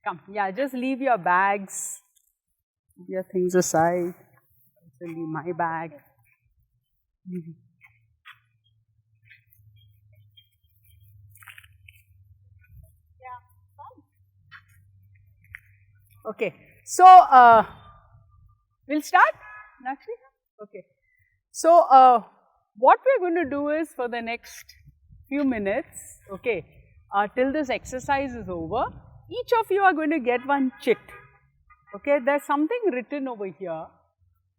Come, yeah, just leave your bags, leave your things aside. Also leave my bag. Okay, so we'll start, Nakshi? Okay. So what we're going to do is for the next few minutes, okay, till this exercise is over, each of you are going to get one chit. Okay, there's something written over here.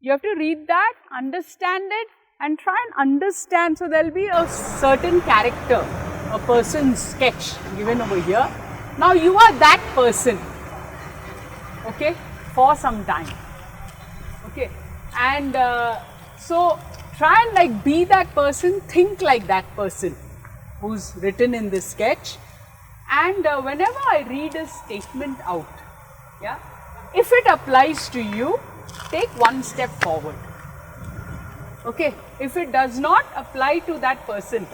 You have to read that, understand it, and try and understand. So there will be a certain character, a person's sketch given over here. Now you are that person, okay, for some time, okay, and so try and like be that person, think like that person who's written in this sketch, and whenever I read a statement out, yeah, if it applies to you, take one step forward, okay. If it does not apply to that person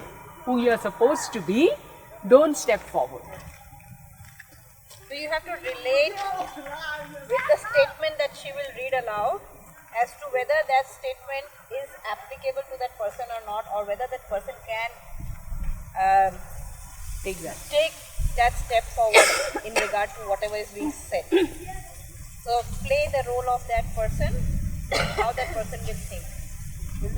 who you are supposed to be, don't step forward. So you have to relate with the statement that she will read aloud as to whether that statement is applicable to that person or not, or whether that person can take that step forward in regard to whatever is being said. So play the role of that person, how that person will think. Will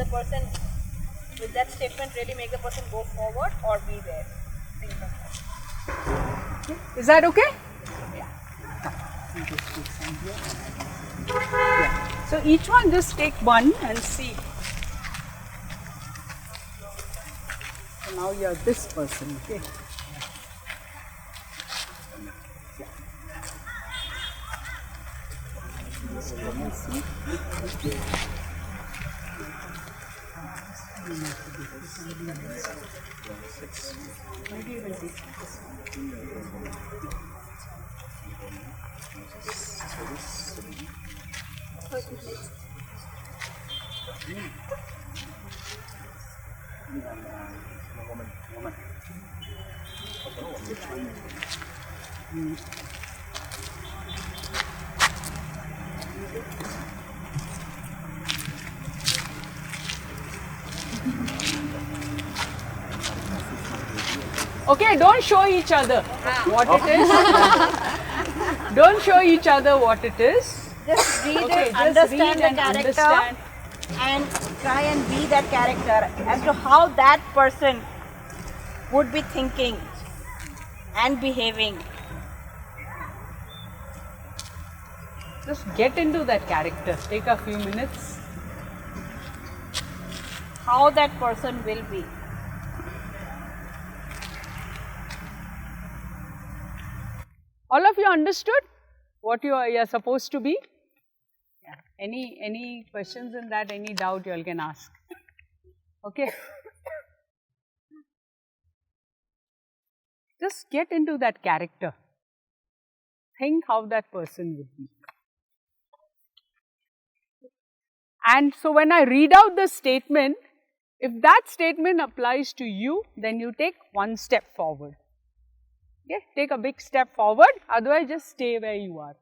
that statement really make the person go forward or be there? Think of that. Is that okay? Yeah. So each one just take one and see. So now you are this person, okay? Okay, don't show each other what it is. Don't show each other what it is. Just read Okay, it, just understand read the and character, understand. and try and be that character as to how that person would be thinking and behaving. Just get into that character. Take a few minutes. How that person will be. All of you understood what you are supposed to be? Yeah. Any questions in that? Any doubt you all can ask? Okay. Just get into that character. Think how that person would be. And so when I read out the statement, if that statement applies to you, then you take one step forward. Okay, take a big step forward, otherwise just stay where you are.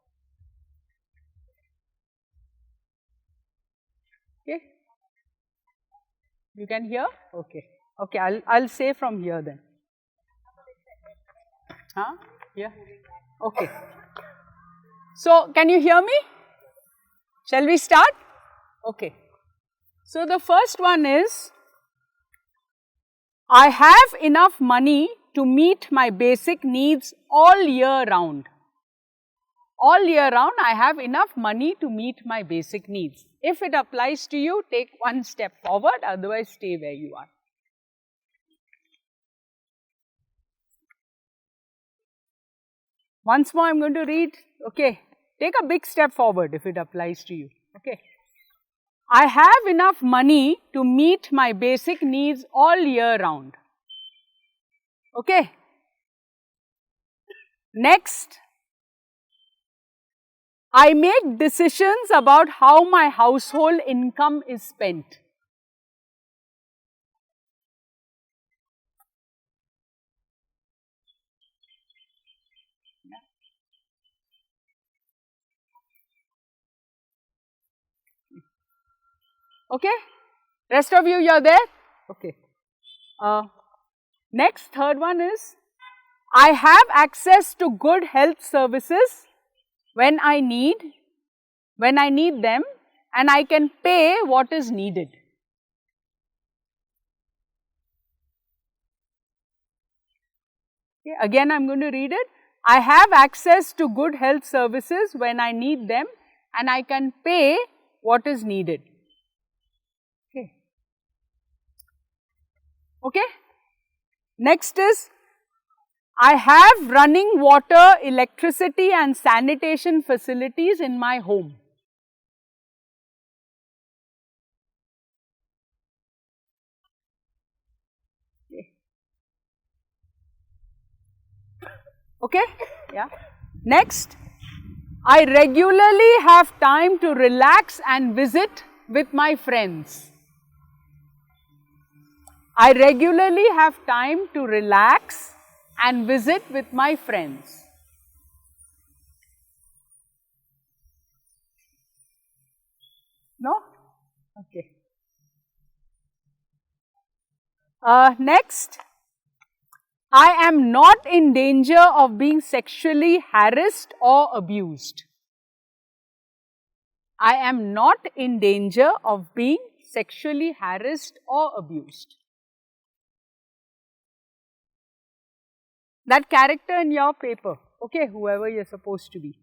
Okay, you can hear? Okay, okay, I'll say from here then. Huh? Yeah. Okay. So can you hear me? Shall we start? Okay. So the first one is, I have enough money to meet my basic needs all year round. All year round, I have enough money to meet my basic needs. If it applies to you, take one step forward, otherwise stay where you are. Once more I am going to read, okay, take a big step forward if it applies to you, okay. I have enough money to meet my basic needs all year round. Okay. Next, I make decisions about how my household income is spent. Okay? Rest of you are there? Okay. Next, third one is, I have access to good health services when I need them, and I can pay what is needed. Okay, again I am going to read it. I have access to good health services when I need them, and I can pay what is needed. Okay. Okay. Next is, I have running water, electricity and sanitation facilities in my home. Okay? Yeah. Next, I regularly have time to relax and visit with my friends. I regularly have time to relax and visit with my friends. No? Okay. Next, I am not in danger of being sexually harassed or abused. I am not in danger of being sexually harassed or abused. That character in your paper, okay, whoever you are supposed to be.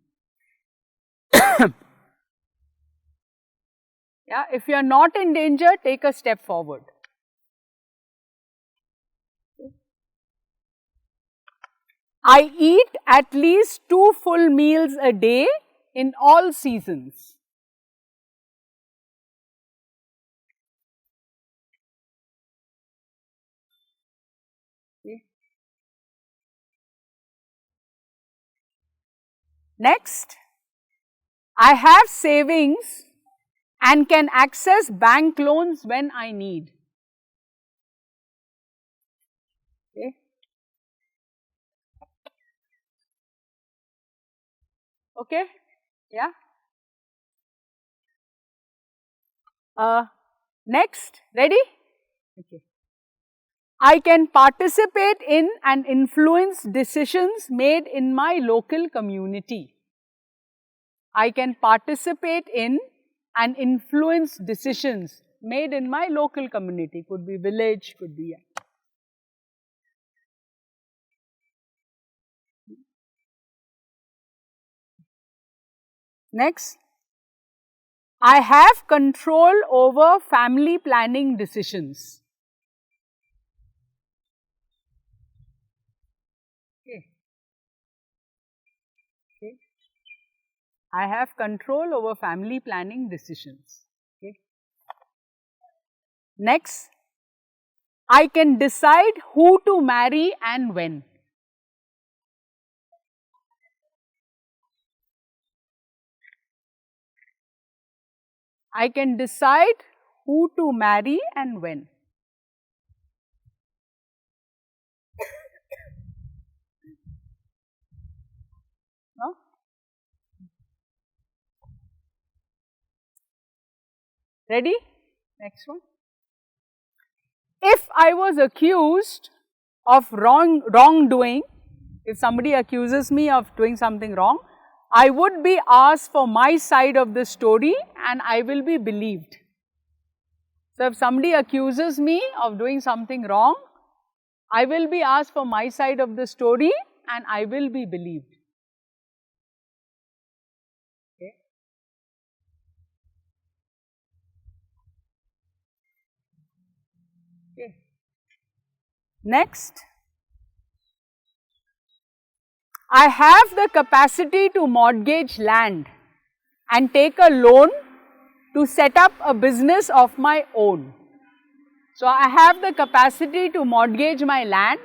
Yeah, if you are not in danger, take a step forward. I eat at least 2 full meals a day in all seasons. Okay. Next, I have savings and can access bank loans when I need. Okay. Okay, yeah. Next, ready? Okay. I can participate in and influence decisions made in my local community. I can participate in and influence decisions made in my local community. Could be village, could be. Next, I have control over family planning decisions. Okay. Okay. I have control over family planning decisions. Okay. Next, I can decide who to marry and when. I can decide who to marry and when. No? Ready? Next one. If I was accused of wrongdoing, if somebody accuses me of doing something wrong, I would be asked for my side of the story and I will be believed. So, if somebody accuses me of doing something wrong, I will be asked for my side of the story and I will be believed. Okay. Okay. Next, I have the capacity to mortgage land and take a loan to set up a business of my own. So, I have the capacity to mortgage my land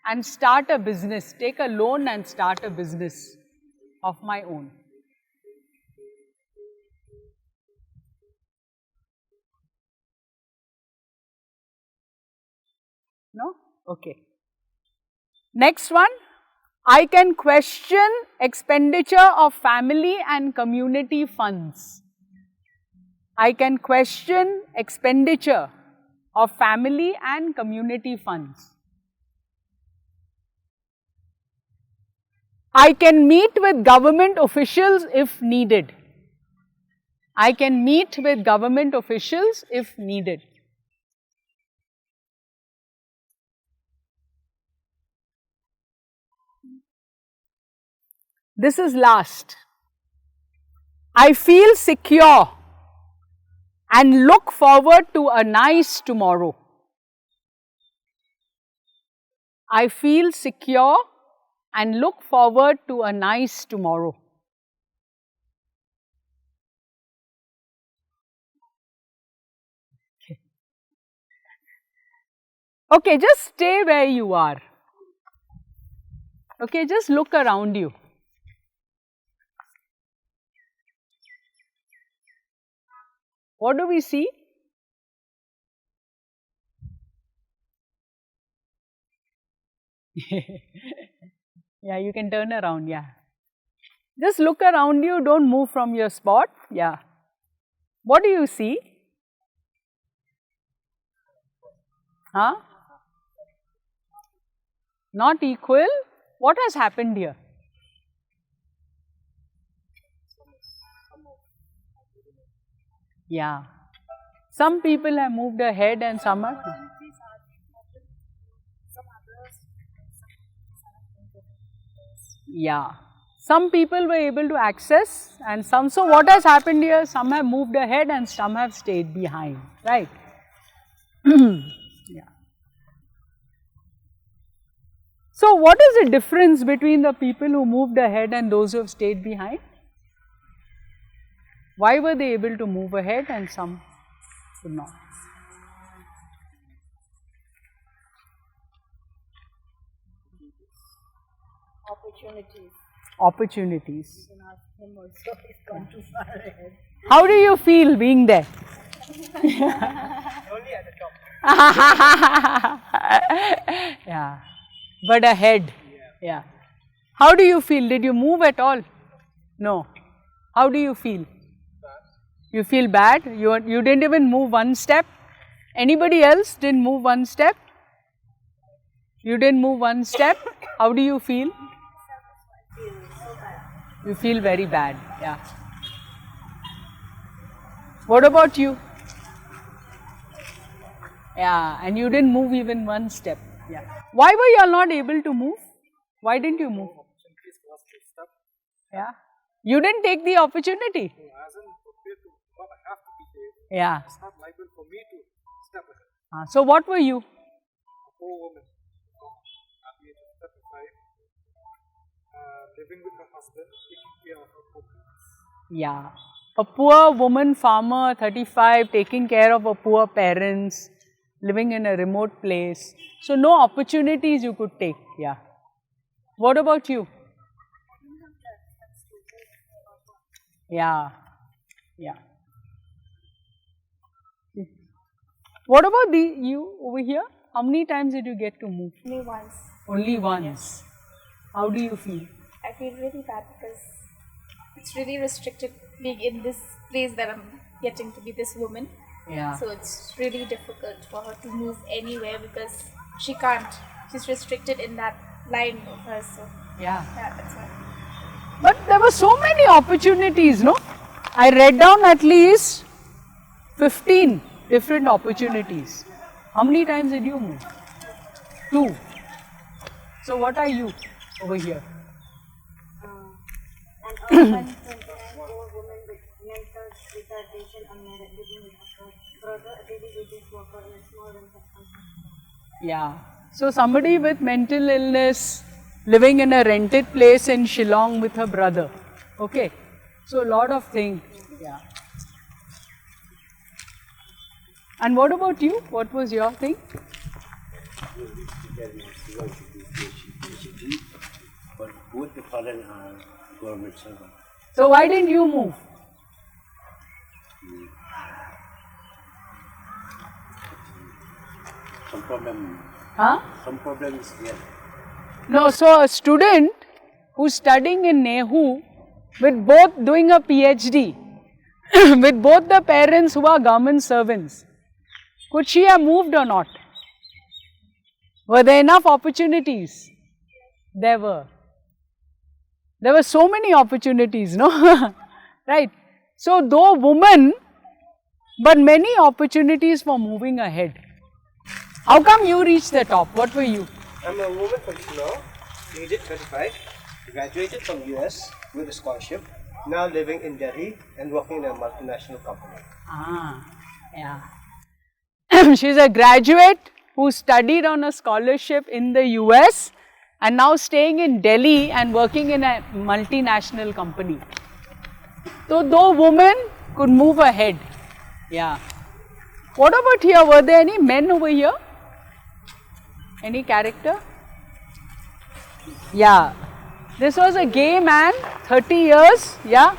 and start a business, take a loan and start a business of my own. No? Okay. Next one, I can question expenditure of family and community funds. I can question expenditure of family and community funds. I can meet with government officials if needed. I can meet with government officials if needed. This is last. I feel secure and look forward to a nice tomorrow. I feel secure and look forward to a nice tomorrow. Okay, just stay where you are. Okay, just look around you. What do we see? Yeah, you can turn around, yeah. Just look around you, don't move from your spot, yeah. What do you see? Huh? Not equal? What has happened here? Yeah. Some people have moved ahead and some are. Yeah. Some people were able to access and some. So what has happened here? Some have moved ahead and some have stayed behind, right? Yeah. So what is the difference between the people who moved ahead and those who have stayed behind? Why were they able to move ahead and some could not? Opportunities. Opportunities. You can ask him also, he's gone too far ahead. How do you feel being there? Only at the top. Yeah, but ahead. Yeah. How do you feel? Did you move at all? No. How do you feel? You feel bad? You didn't even move one step? Anybody else didn't move one step? You didn't move one step? How do you feel? You feel very bad, yeah. What about you? Yeah, and you didn't move even one step. Yeah. Why were you all not able to move? Why didn't you move? Yeah. You didn't take the opportunity. Yeah. It's not liable for me to step ahead. So what were you? A poor woman, at the age of 35, living with her husband, taking care of her poor parents. Yeah. A poor woman farmer, 35, taking care of her poor parents, living in a remote place. So no opportunities you could take. Yeah. What about you? Yeah. Yeah. What about you over here? How many times did you get to move? Only once. Only once. How do you feel? I feel really bad because it's really restricted being in this place that I'm getting to be this woman. Yeah. So it's really difficult for her to move anywhere because she can't. She's restricted in that line of hers. So Yeah. that's why. But there were so many opportunities, no? I read down at least 15 different opportunities. How many times did you move? 2. So what are you over here? An orphan, 24 woman with mental retardation unmarried, living with her brother, a daily wages worker in a small rented house. Yeah. So somebody with mental illness living in a rented place in Shillong with her brother. Okay. So a lot of things. Yeah. And what about you? What was your thing? But both the father are government servant. So why didn't you move? Some problem. Huh? Some problem is there. No, so a student who's studying in Nehu with both doing a PhD with both the parents who are government servants, could she have moved or not? Were there enough opportunities? There were. There were so many opportunities, no? Right. So, though woman, but many opportunities for moving ahead. How come you reached the top? What were you? I'm a woman functional, aged 25, graduated from US with a scholarship, now living in Delhi and working in a multinational company. Ah, yeah. She's a graduate who studied on a scholarship in the US and now staying in Delhi and working in a multinational company. So, though women could move ahead. Yeah. What about here? Were there any men over here? Any character? Yeah. This was a gay man, 30 years, yeah,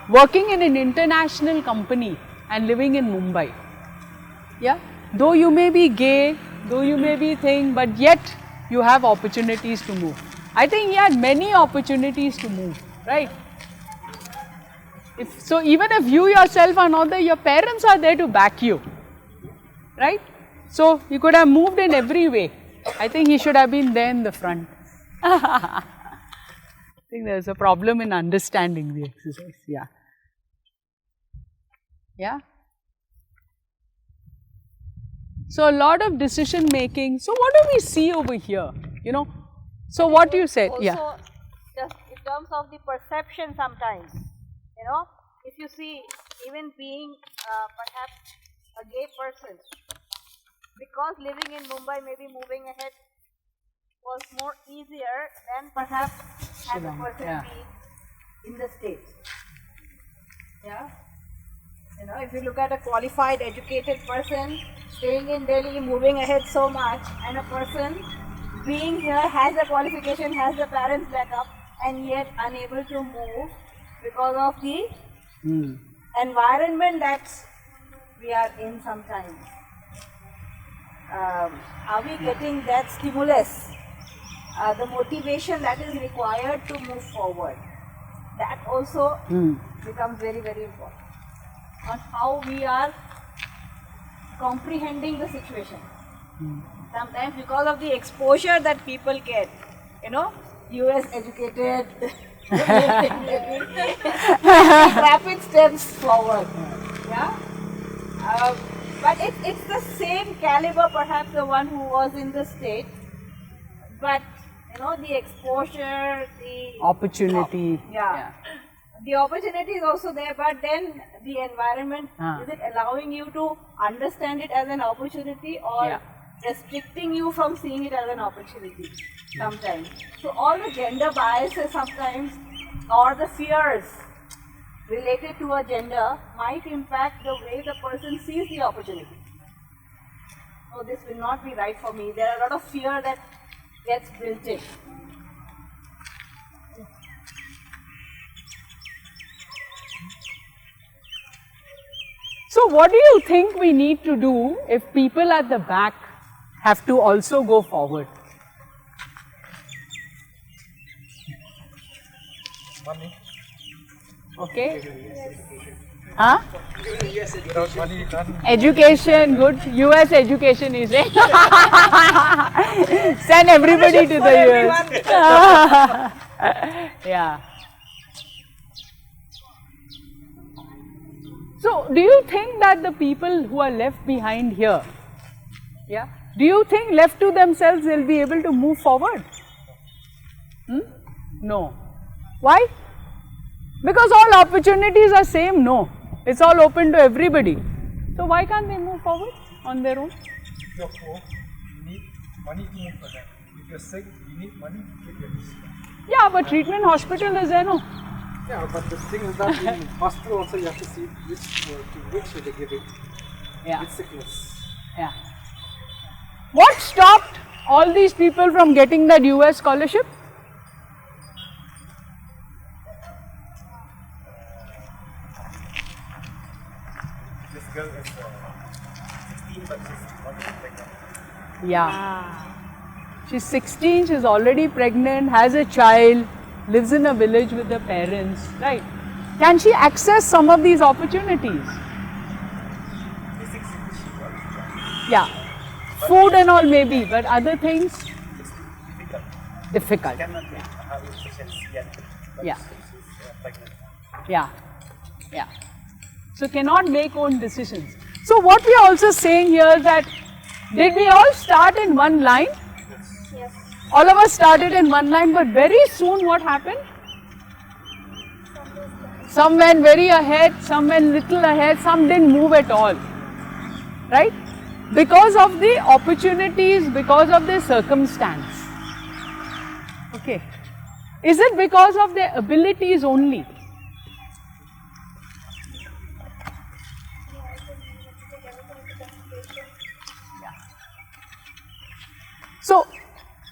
working in an international company and living in Mumbai. Yeah. Though you may be gay, though you may be thing, but yet you have opportunities to move. I think he had many opportunities to move, right? So even if you yourself are not there, your parents are there to back you, right? So he could have moved in every way. I think he should have been there in the front. I think there's a problem in understanding the exercise, yeah. Yeah. So a lot of decision making. So what do we see over here? You know, so what you said, Also, yeah. just in terms of the perception sometimes, you know, if you see even being perhaps a gay person, because living in Mumbai, maybe moving ahead was more easier than perhaps had a person yeah. be in the States. Yeah. You know, if you look at a qualified, educated person staying in Delhi, moving ahead so much, and a person being here has a qualification, has the parents backup, and yet unable to move because of the environment that we are in sometimes. Are we getting that stimulus, the motivation that is required to move forward? That also becomes very, very important on how we are comprehending the situation. Sometimes because of the exposure that people get, you know, US educated, rapid steps forward. Yeah. But it's the same caliber, perhaps the one who was in the state, but you know, the exposure, the Opportunity. yeah. The opportunity is also there, but then the environment, is it allowing you to understand it as an opportunity or restricting you from seeing it as an opportunity sometimes? So all the gender biases sometimes or the fears related to a gender might impact the way the person sees the opportunity. Oh, this will not be right for me. There are a lot of fear that gets built in. So what do you think we need to do if people at the back have to also go forward? Money. Okay. Huh? Without money, none. Education, good. US education is it? Send everybody to the US. Yeah. So, do you think that the people who are left behind here, yeah, do you think left to themselves they'll be able to move forward? No. Why? Because all opportunities are same, no. It's all open to everybody. So, why can't they move forward on their own? If you're poor, you need money to move for that. If you're sick, you need money to get your disease. Yeah, but treatment hospital is there, no? Yeah, but the thing is that in hospital also you have to see which they give it. Yeah. Which sickness. Yeah. What stopped all these people from getting that US scholarship? This girl is 16 but she's already pregnant. Yeah. She's 16, she's already pregnant, has a child, lives in a village with her parents, right? Can she access some of these opportunities? Yeah, food and all maybe, but other things? Difficult. Yeah. Yeah. Yeah. So cannot make own decisions. So what we are also saying here is that, did we all start in one line? Yes. All of us started in one line, but very soon what happened? Some went very ahead, some went little ahead, some didn't move at all. Right? Because of the opportunities, because of the circumstance. Okay. Is it because of their abilities only? So,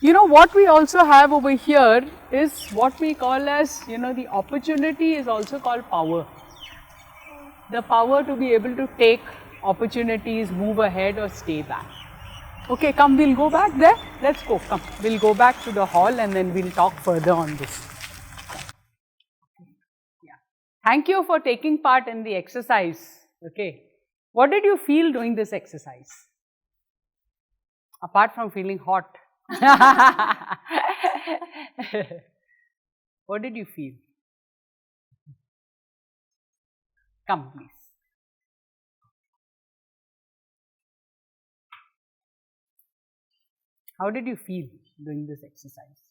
you know what we also have over here is what we call as, the opportunity is also called power. The power to be able to take opportunities, move ahead or stay back. Okay, come, we'll go back there. Let's go, come. We'll go back to the hall and then we'll talk further on this. Yeah. Thank you for taking part in the exercise. Okay. What did you feel doing this exercise? Apart from feeling hot. What did you feel? Come, please. How did you feel doing this exercise?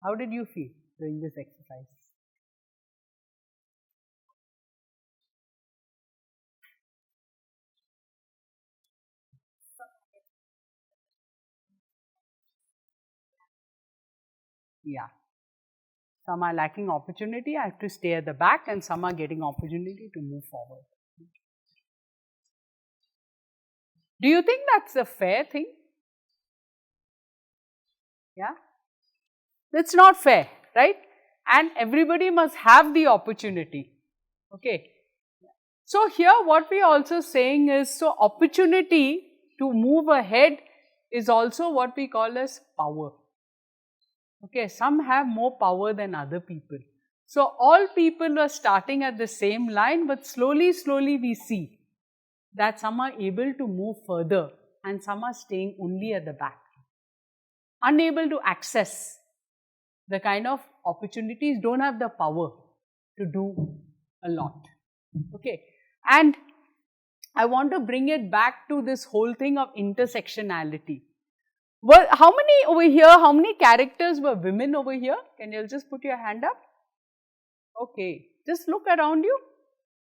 How did you feel doing this exercise? Yeah. Some are lacking opportunity, I have to stay at the back, and some are getting opportunity to move forward. Do you think that's a fair thing? Yeah? It's not fair, right? And everybody must have the opportunity. Okay. So here what we are also saying is, so opportunity to move ahead is also what we call as power. Okay, some have more power than other people. So all people are starting at the same line, but slowly we see that some are able to move further and some are staying only at the back, unable to access the kind of opportunities, don't have the power to do a lot. Okay, and I want to bring it back to this whole thing of intersectionality. Well, how many over here, how many characters were women over here? Can you just put your hand up? Okay, just look around you.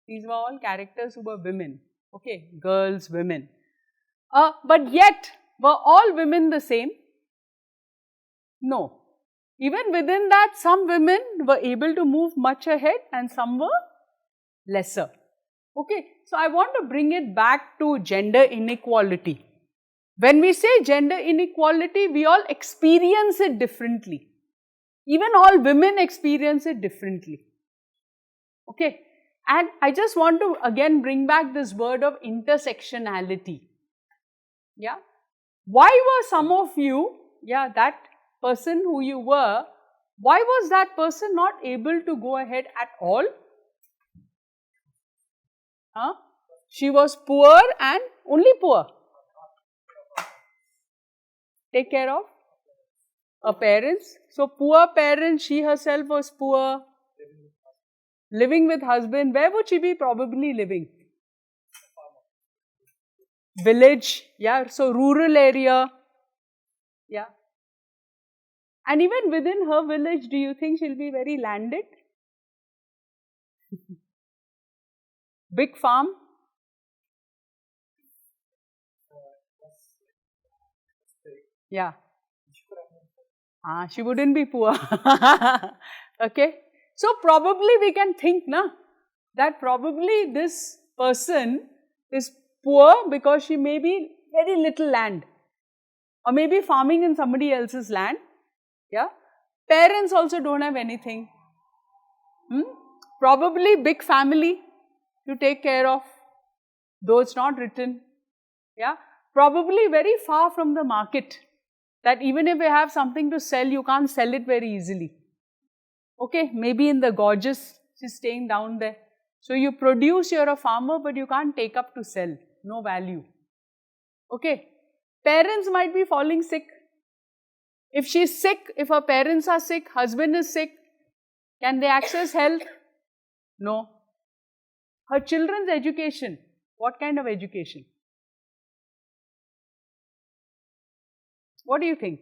These were all characters who were women. Okay, girls, women. But yet, were all women the same? No. Even within that, some women were able to move much ahead and some were lesser. Okay, so I want to bring it back to gender inequality. When we say gender inequality, we all experience it differently. Even all women experience it differently. Okay, and I just want to again bring back this word of intersectionality. Yeah, why were some of you, that person who you were, why was that person not able to go ahead at all? She was poor and only poor. Take care of her parents. So poor parents, she herself was poor. Living with husband, where would she be probably living? Village, so rural area, And even within her village, do you think she'll be very landed? Big farm? Yeah. She wouldn't be poor. Okay. So probably we can think that probably this person is poor because she may be very little land. Or maybe farming in somebody else's land. Yeah. Parents also don't have anything. Probably big family to take care of. though it's not written. Yeah, probably very far from the market, that even if you have something to sell, you can't sell it very easily. Okay, maybe in the gorgeous, she's staying down there. So you produce, you're a farmer, but you can't take up to sell, no value. Okay, parents might be falling sick. If she's sick, if her parents are sick, husband is sick, can they access health? No. Her children's education, what kind of education? What do you think?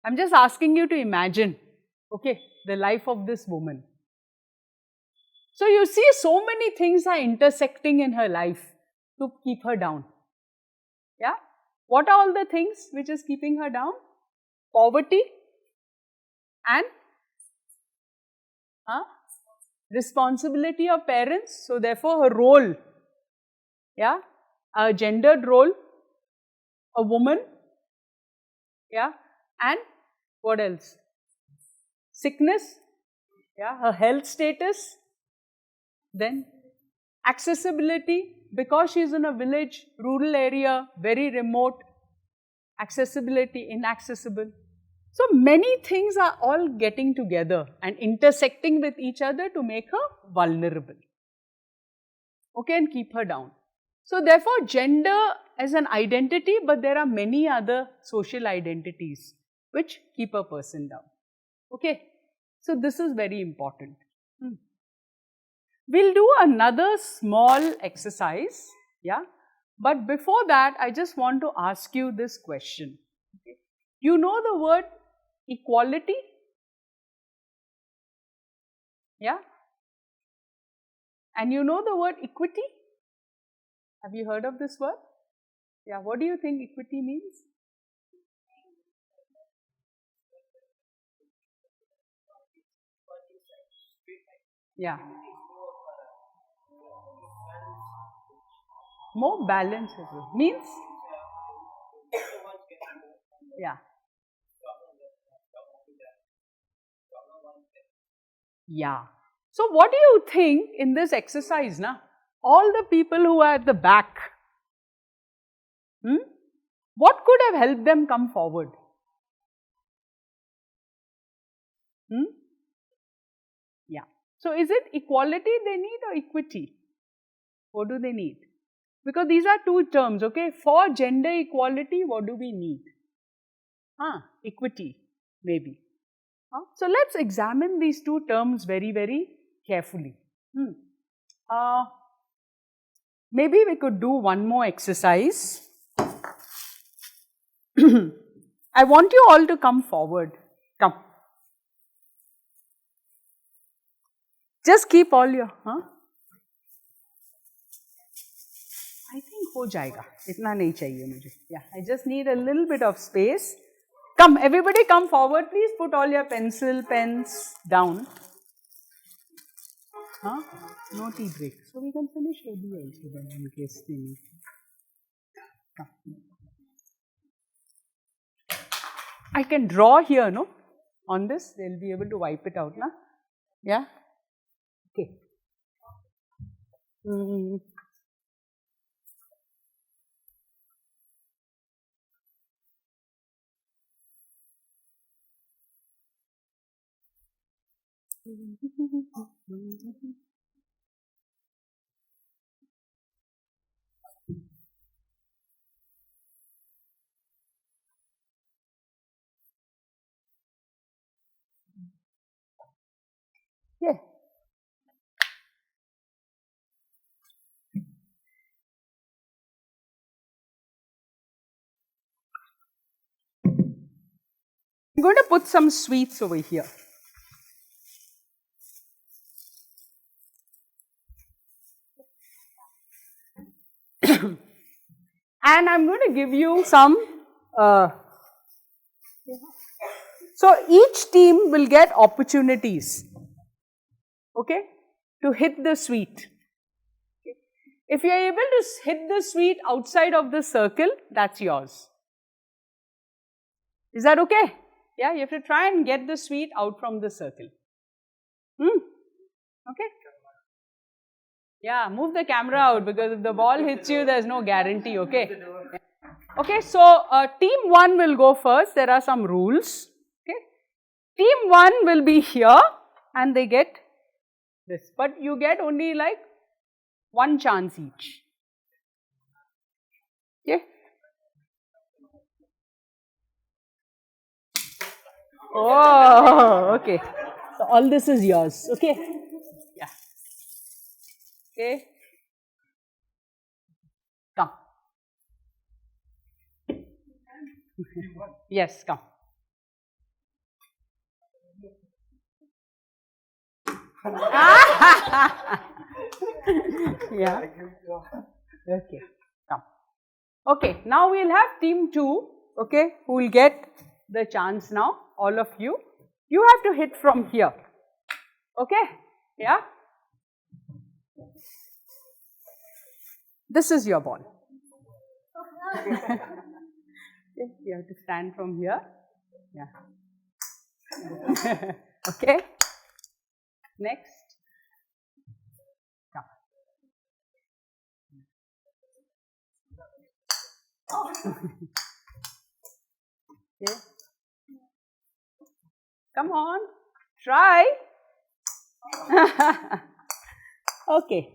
I'm just asking you to imagine, okay, the life of this woman. So you see, so many things are intersecting in her life to keep her down. Yeah? What are all the things which is keeping her down? Poverty and responsibility of parents. So therefore her role, yeah, a gendered role, a woman, yeah, and what else? Sickness, yeah, her health status, then accessibility, because she is in a village, rural area, very remote, accessibility, inaccessible. So many things are all getting together and intersecting with each other to make her vulnerable, okay, and keep her down. So therefore gender as an identity, but there are many other social identities which keep a person down, okay. So this is very important. We'll do another small exercise, yeah, but before that I just want to ask you this question. Okay. You know the word equality? Yeah? And you know the word equity? Have you heard of this word? Yeah, what do you think equity means? Yeah. More balance means? Yeah. Yeah. So what do you think in this exercise, na? All the people who are at the back, what could have helped them come forward? Yeah. So is it equality they need or equity? What do they need? Because these are two terms, okay? For gender equality, what do we need? Equity, maybe. So let's examine these two terms very, very carefully. Maybe we could do one more exercise. I want you all to come forward. Come. Just keep all your, I think ho jayega. Itna nahi chahiye mujhe. Yeah, I just need a little bit of space. Come, everybody come forward. Please put all your pencil, pens down. No tea break. So we can finish early also then in case they need. Come. I can draw here, no? On this, they'll be able to wipe it out, na? Yeah? Okay. Yeah. I'm going to put some sweets over here. And I'm going to give you some, so each team will get opportunities, okay, to hit the sweet. Okay. If you are able to hit the sweet outside of the circle, that's yours. Is that okay? Yeah, you have to try and get the sweet out from the circle. Okay? Yeah, move the camera out because if the ball hits you, there's no guarantee, okay? Okay, so team 1 will go first. There are some rules. Okay, team 1 will be here and they get this, but you get only like 1 chance each. Okay. Oh, okay. So all this is yours. Okay. Yeah. Okay. Come. Yes, come. Yeah. Okay. Come. Okay. Now we'll have team 2. Okay. Who will get the chance now? All of you. You have to hit from here. Okay. Yeah. This is your ball. You have to stand from here. Yeah. Okay. Next. Come. Okay. Come on. Try. Okay.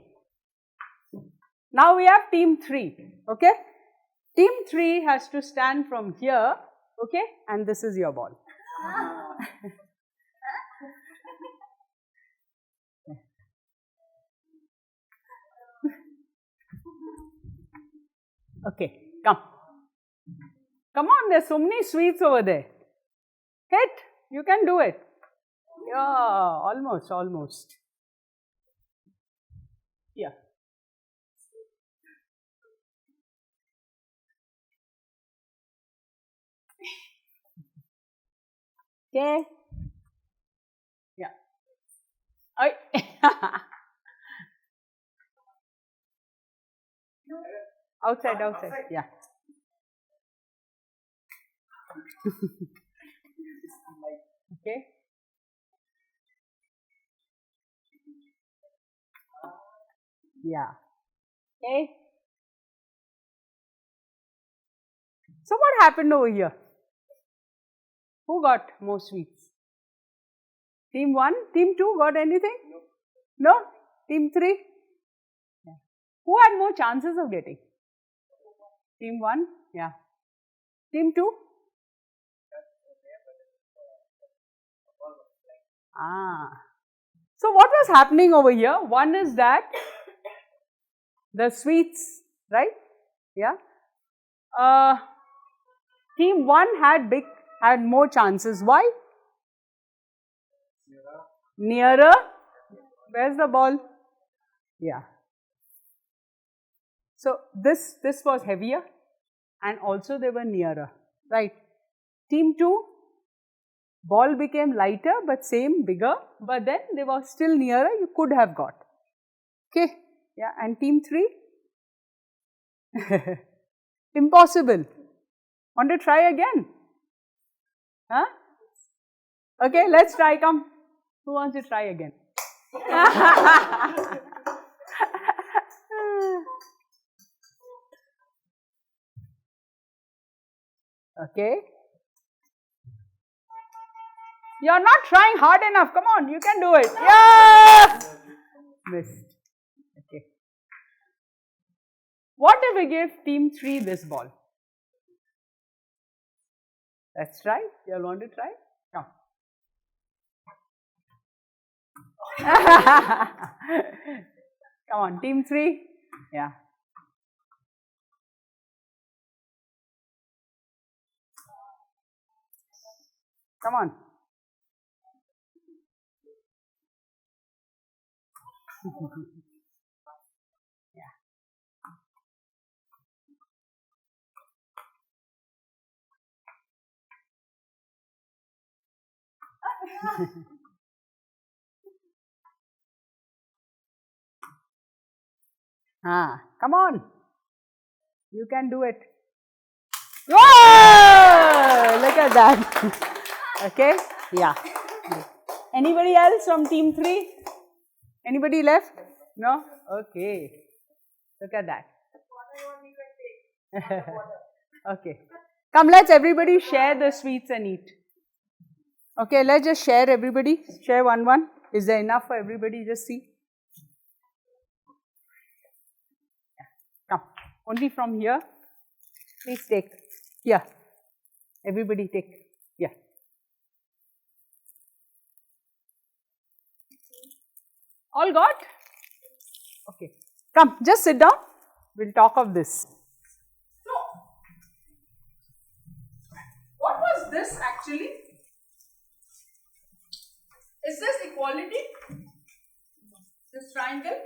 Now we have team 3. Okay. Team 3 has to stand from here. Okay. And this is your ball. Okay, come. Come on, there's so many sweets over there. Hit, you can do it. Yeah, almost, almost. Yeah. Okay. Yeah. Outside, outside. Yeah. Okay. Yeah. Okay. So what happened over here? Who got more sweets? Team 1? Team 2 got anything? No? Team 3? Yeah. Who had more chances of getting? Team 1? Yeah. Team 2? Ah. So what was happening over here? One is that the sweets, right? Yeah. Team 1 had more chances. Why? Nearer. Where's the ball? Yeah. So this was heavier and also they were nearer, right? Team 2, ball became lighter but same, bigger, but then they were still nearer, you could have got. Okay, yeah, and team 3? Impossible. Want to try again? Huh? Okay, let's try, come. Who wants to try again? Okay. You're not trying hard enough. Come on, you can do it. Yeah! Missed. Okay. What if we give team 3 this ball? Let's try. You all want to try? Come. Come on, team 3. Yeah. Come on. Yeah. Come on. You can do it. Whoa! Look at that. Okay? Yeah. Anybody else from team 3? Anybody left? No? Okay. Look at that. Okay. Come, let's everybody share the sweets and eat. Okay, let's just share everybody. Share one. Is there enough for everybody? Just see. Come. Only from here. Please take. Here. Everybody take. Yeah. All got? Okay. Come, just sit down. We'll talk of this. So, what was this actually? Is this equality? This triangle?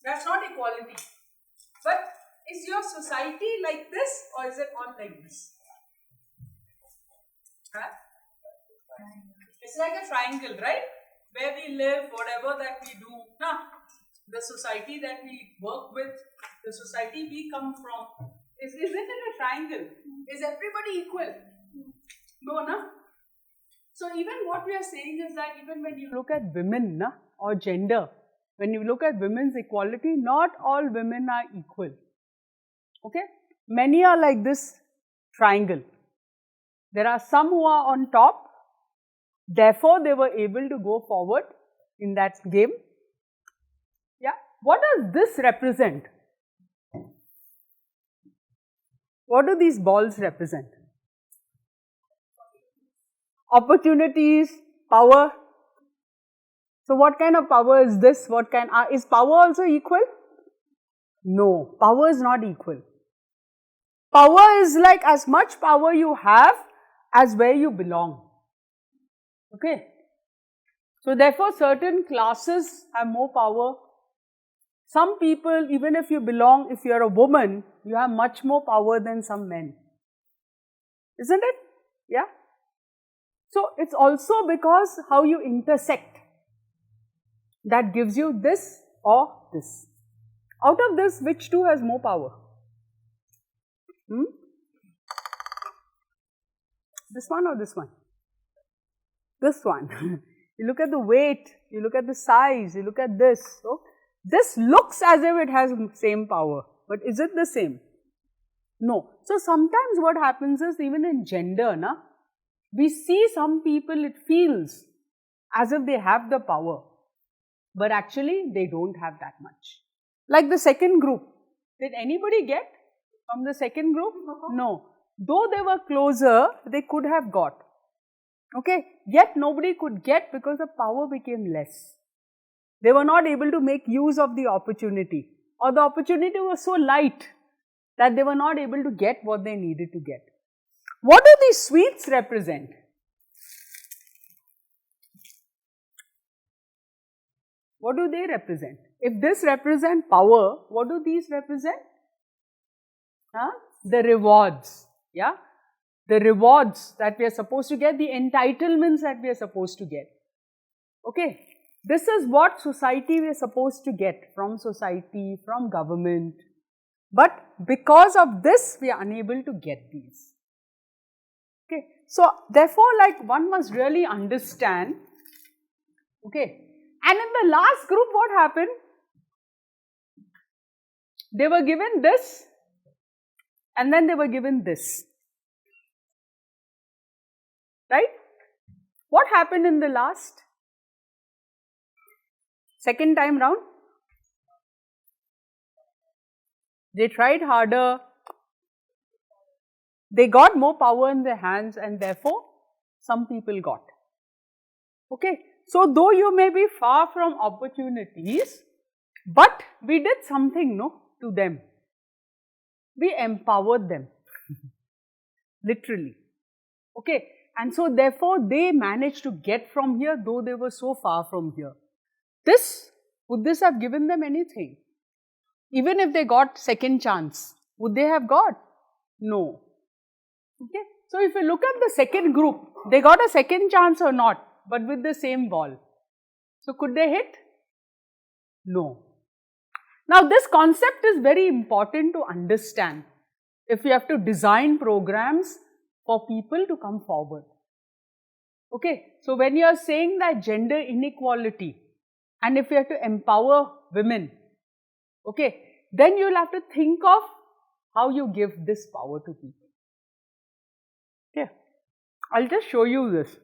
That's not equality. But is your society like this or is it not like this? Huh? It's like a triangle, right? Where we live, whatever that we do, the society that we work with, the society we come from, isn't it a triangle? Is everybody equal? No, na? So even what we are saying is that even when you look at women or gender, when you look at women's equality, not all women are equal. Okay? Many are like this triangle. There are some who are on top, therefore they were able to go forward in that game. Yeah. What does this represent? What do these balls represent? Opportunities, power. So what kind of power is this? Is power also equal? No, power is not equal. Power is like as much power you have as where you belong. Okay. So therefore certain classes have more power. Some people, even if you belong, if you are a woman, you have much more power than some men. Isn't it? Yeah. So it's also because how you intersect that gives you this or this. Out of this, which two has more power? This one or this one? This one. You look at the weight, you look at the size, you look at this. So this looks as if it has same power, but is it the same? No. So sometimes what happens is even in gender, we see some people, it feels as if they have the power, but actually they don't have that much. Like the second group. Did anybody get from the second group? No. Though they were closer, they could have got. Okay. Yet nobody could get because the power became less. They were not able to make use of the opportunity, or the opportunity was so light that they were not able to get what they needed to get. What do these sweets represent? What do they represent? If this represents power, what do these represent? The rewards. Yeah? The rewards that we are supposed to get, the entitlements that we are supposed to get. Okay? This is what society we are supposed to get from society, from government. But because of this, we are unable to get these. Okay? So, therefore, like one must really understand. Okay? And in the last group, what happened? They were given this and then they were given this. Right? What happened in the last? Second time round? They tried harder. They got more power in their hands and therefore some people got. Okay. So, though you may be far from opportunities, but we did something, to them. We empowered them, literally. Okay. And so, therefore, they managed to get from here, though they were so far from here. Would this have given them anything? Even if they got second chance, would they have got? No. Okay. So, if you look at the second group, they got a second chance or not, but with the same ball. So, could they hit? No. Now, this concept is very important to understand if we have to design programs for people to come forward. Okay. So, when you are saying that gender inequality and if you have to empower women, okay, then you'll have to think of how you give this power to people. Okay, I'll just show you this.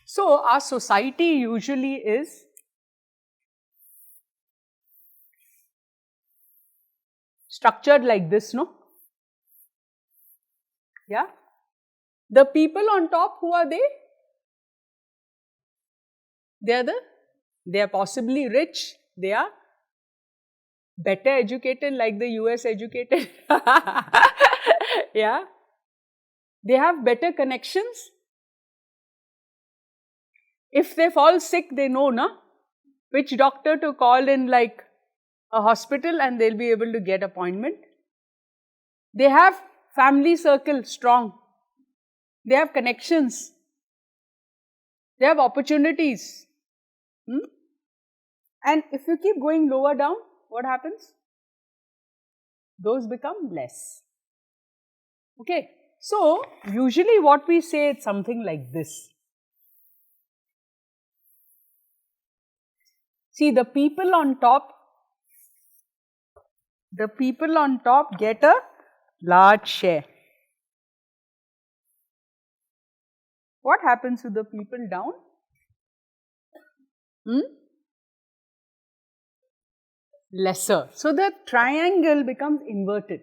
So, our society usually is structured like this, no? Yeah? The people on top, who are they? They are possibly rich, they are better educated, like the US educated. Yeah? They have better connections. If they fall sick, they know, na, which doctor to call in, like a hospital, and they'll be able to get appointment. They have family circle strong. They have connections. They have opportunities. And if you keep going lower down, what happens? Those become less. Okay. So, usually what we say is something like this. See, the people on top get a large share. What happens to the people down? Lesser. So, the triangle becomes inverted.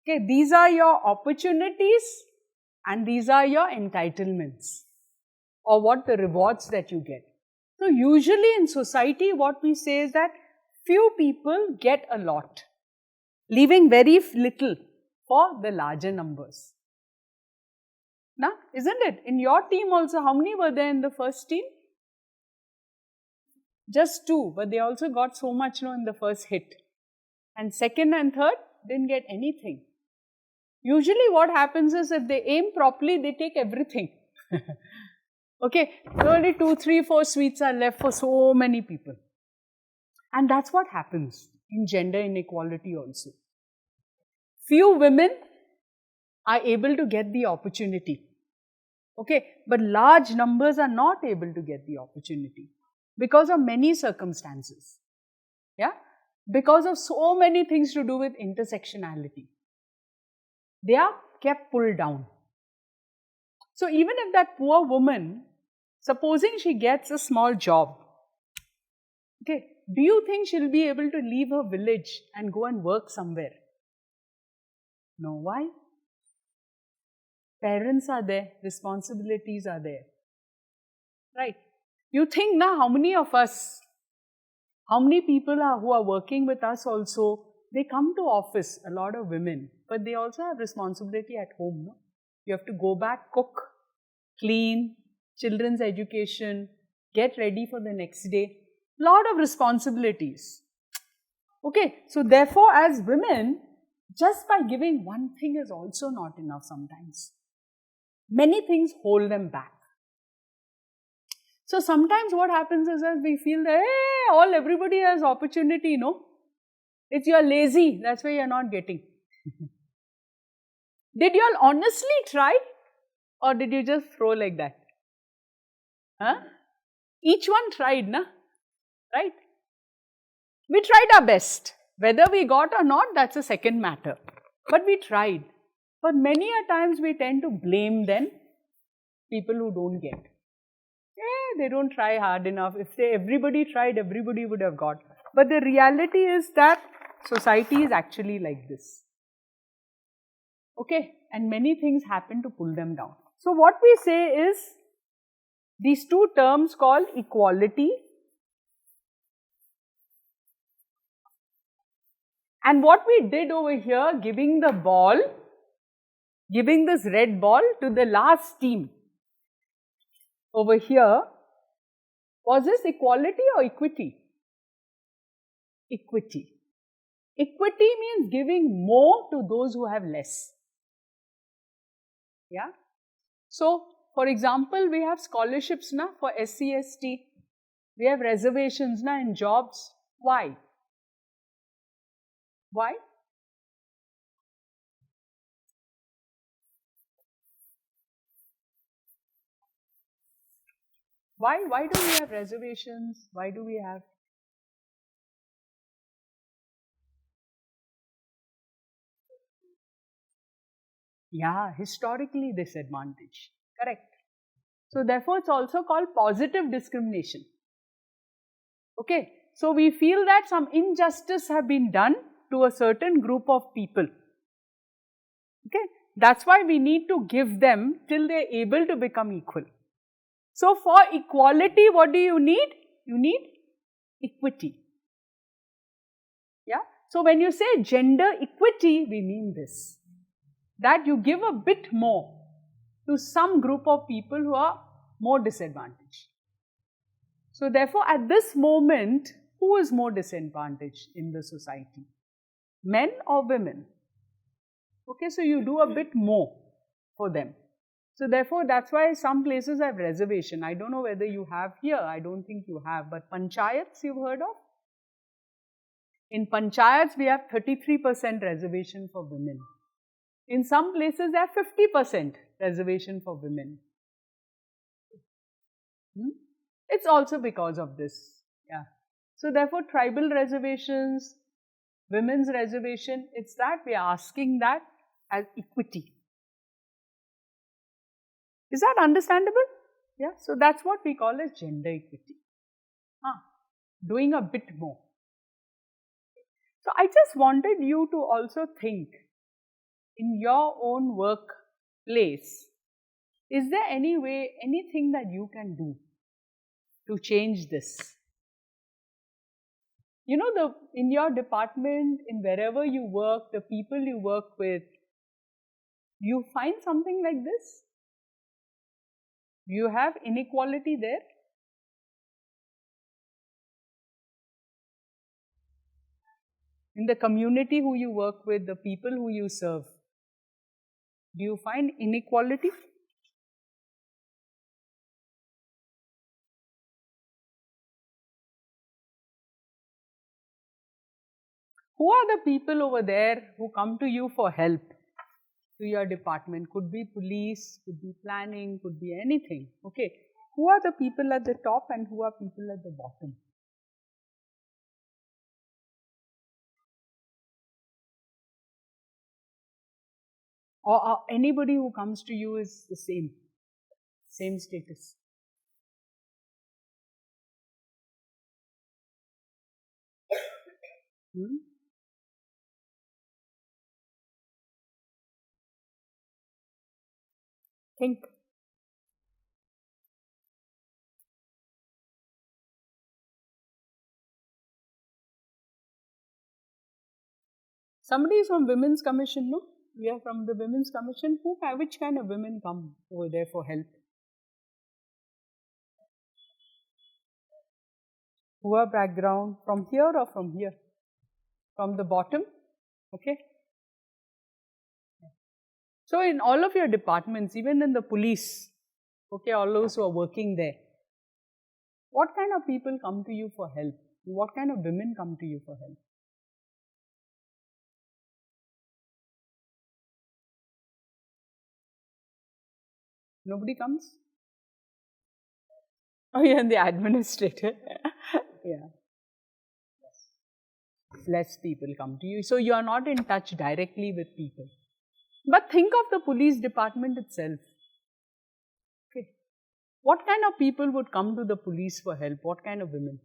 Okay, these are your opportunities and these are your entitlements, or what the rewards that you get. So, usually in society what we say is that few people get a lot, leaving very little for the larger numbers. Now, isn't it? In your team also, how many were there in the first team? Just 2, but they also got so much, in the first hit. And second and third didn't get anything. Usually what happens is, if they aim properly, they take everything. Okay, so only 2, 3, 4 sweets are left for so many people. And that's what happens in gender inequality also. Few women are able to get the opportunity. Okay, but large numbers are not able to get the opportunity because of many circumstances. Yeah, because of so many things to do with intersectionality. They are kept pulled down. So, even if that poor woman, supposing she gets a small job, okay, do you think she'll be able to leave her village and go and work somewhere? No. Why? Parents are there, responsibilities are there. Right? You think now, how many of us, how many people who are working with us also, they come to office, a lot of women, but they also have responsibility at home. No? You have to go back, cook, clean, children's education, get ready for the next day. Lot of responsibilities. Okay, so therefore as women, just by giving one thing is also not enough sometimes. Many things hold them back. So sometimes what happens is that we feel that, hey, everybody has opportunity, no? It's you're lazy, that's why you're not getting. Did you all honestly try, or did you just throw like that? Huh? Each one tried, na? Right? We tried our best. Whether we got or not, that's a second matter. But we tried. But many a times we tend to blame then people who don't get. They don't try hard enough. If everybody tried, everybody would have got. But the reality is that society is actually like this. Okay, and many things happen to pull them down. So what we say is, these two terms called equality and what we did over here, giving this red ball to the last team over here, was this equality or equity? Equity. Equity means giving more to those who have less. Yeah. So, for example, we have scholarships na, for SC, ST. We have reservations na, in jobs. Why? Why? Why do we have reservations? Why do we have? Yeah, historically disadvantage. Correct. So therefore, it's also called positive discrimination. Okay. So we feel that some injustice have been done to a certain group of people. Okay. That's why we need to give them till they are able to become equal. So for equality, what do you need? You need equity. Yeah. So when you say gender equity, we mean this. That you give a bit more to some group of people who are more disadvantaged. So therefore, at this moment, who is more disadvantaged in the society? Men or women? Okay, so you do a bit more for them. So therefore, that's why some places have reservation. I don't know whether you have here, I don't think you have, but panchayats you've heard of? In panchayats, we have 33% reservation for women. In some places, there are 50% reservation for women. It's also because of this. Yeah. So therefore, tribal reservations, women's reservation, it's that we are asking that as equity. Is that understandable? Yeah. So that's what we call as gender equity. Doing a bit more. So I just wanted you to also think in your own workplace, is there any way, anything that you can do to change this? You know, in your department, in wherever you work, the people you work with, you find something like this? You have inequality there? In the community who you work with, the people who you serve, do you find inequality? Who are the people over there who come to you for help to your department? Could be police, could be planning, could be anything. Okay. Who are the people at the top and who are people at the bottom? Or anybody who comes to you is the same status. Think. Somebody is from Women's Commission, no? We are from the Women's Commission. Which kind of women come over there for help? Poor background, from here or from here? From the bottom? Okay. So in all of your departments, even in the police, okay, all those who are working there, what kind of people come to you for help? What kind of women come to you for help? Nobody comes? Oh, yeah, the administrator. Yeah. Less people come to you. So you are not in touch directly with people. But think of the police department itself. Okay. What kind of people would come to the police for help? What kind of women?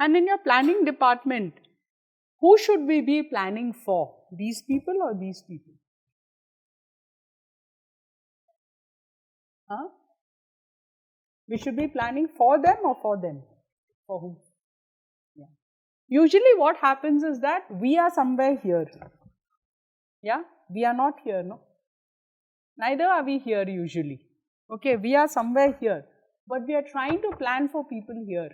And in your planning department, who should we be planning for? These people or these people? Huh? We should be planning for them or for them? For whom? Yeah. Usually what happens is that we are somewhere here. Yeah? We are not here, no? Neither are we here usually. Okay, we are somewhere here. But we are trying to plan for people here.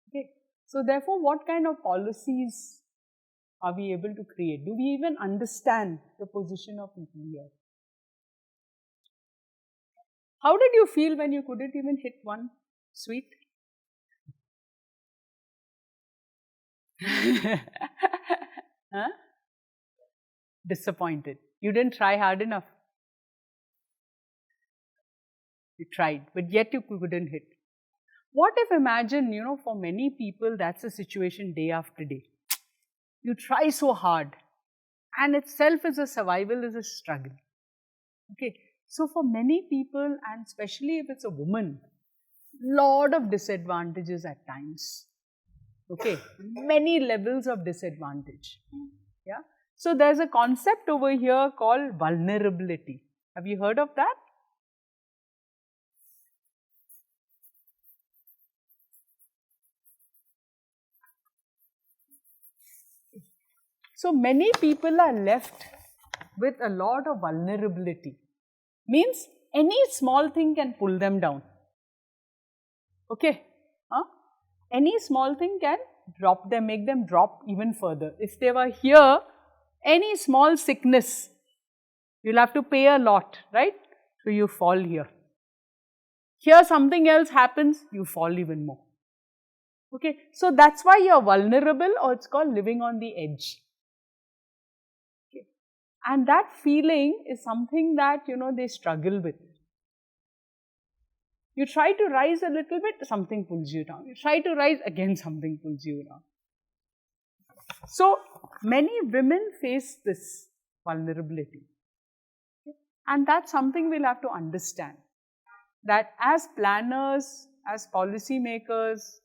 Okay. So therefore, what kind of policies are we able to create? Do we even understand the position of people here? How did you feel when you couldn't even hit one sweet? Huh? Disappointed. You didn't try hard enough. You tried, but yet you couldn't hit. What if, imagine, for many people that's the situation day after day. You try so hard and itself is a survival, is a struggle. Okay, so for many people, and especially if it's a woman, lot of disadvantages at times. Okay, many levels of disadvantage. Yeah, so there's a concept over here called vulnerability. Have you heard of that? So many people are left with a lot of vulnerability. Means any small thing can pull them down. Okay, any small thing can drop them, make them drop even further. If they were here, any small sickness, you'll have to pay a lot, right? So you fall here. Here something else happens, you fall even more. Okay, so that's why you're vulnerable, or it's called living on the edge. Okay. And that feeling is something that, they struggle with. You try to rise a little bit, something pulls you down. You try to rise, again something pulls you down. So, many women face this vulnerability. And that's something we'll have to understand. That as planners, as policy makers,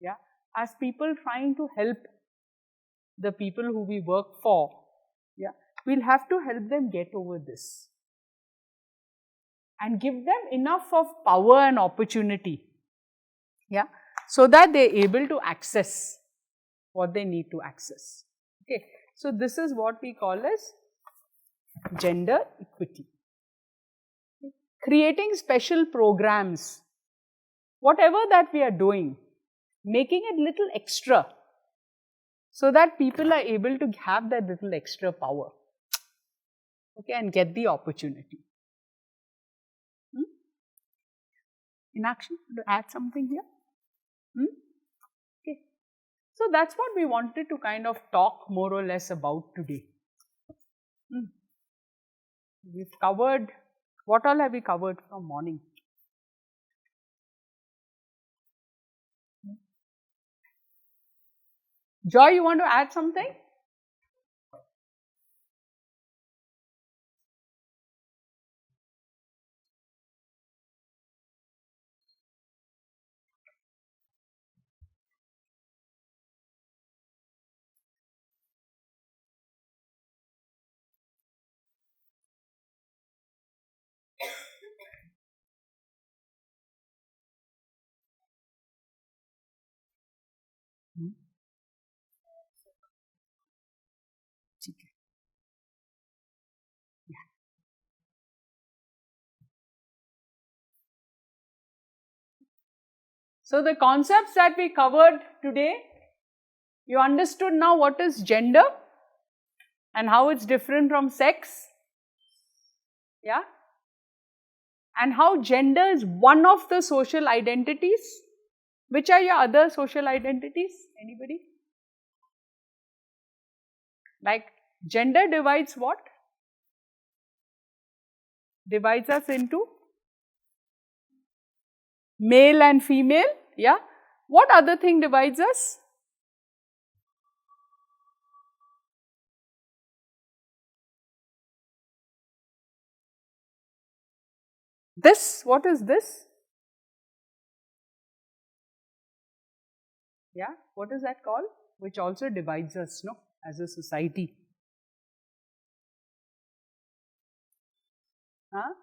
yeah, as people trying to help the people who we work for, yeah, we'll have to help them get over this. And give them enough of power and opportunity, yeah, so that they're able to access what they need to access. Okay, so this is what we call as gender equity. Creating special programs, whatever that we are doing, making it little extra, so that people are able to have that little extra power, okay, and get the opportunity. In action, to add something here? Okay. So that's what we wanted to kind of talk more or less about today. We've covered, what all have we covered from morning? Joy, you want to add something? So the concepts that we covered today, you understood now what is gender and how it's different from sex, yeah, and how gender is one of the social identities. Which are your other social identities? Anybody? Like gender divides what? Divides us into male and female, yeah. What other thing divides us? This, what is this? Yeah, what is that called? Which also divides us, no, as a society. Huh?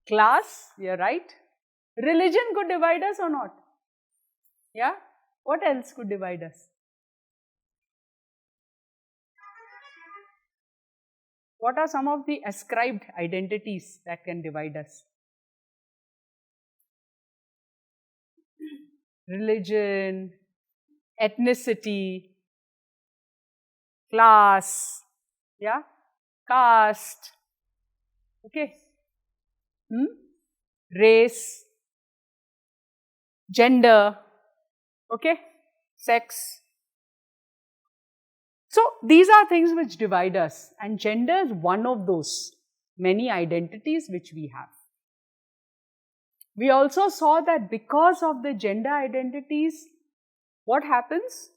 Class, you're right. Religion could divide us or not? Yeah? What else could divide us? What are some of the ascribed identities that can divide us? Religion, ethnicity, class, yeah, caste, okay, race, gender, okay, sex, So, these are things which divide us, and gender is one of those many identities which we have. We also saw that because of the gender identities, what happens?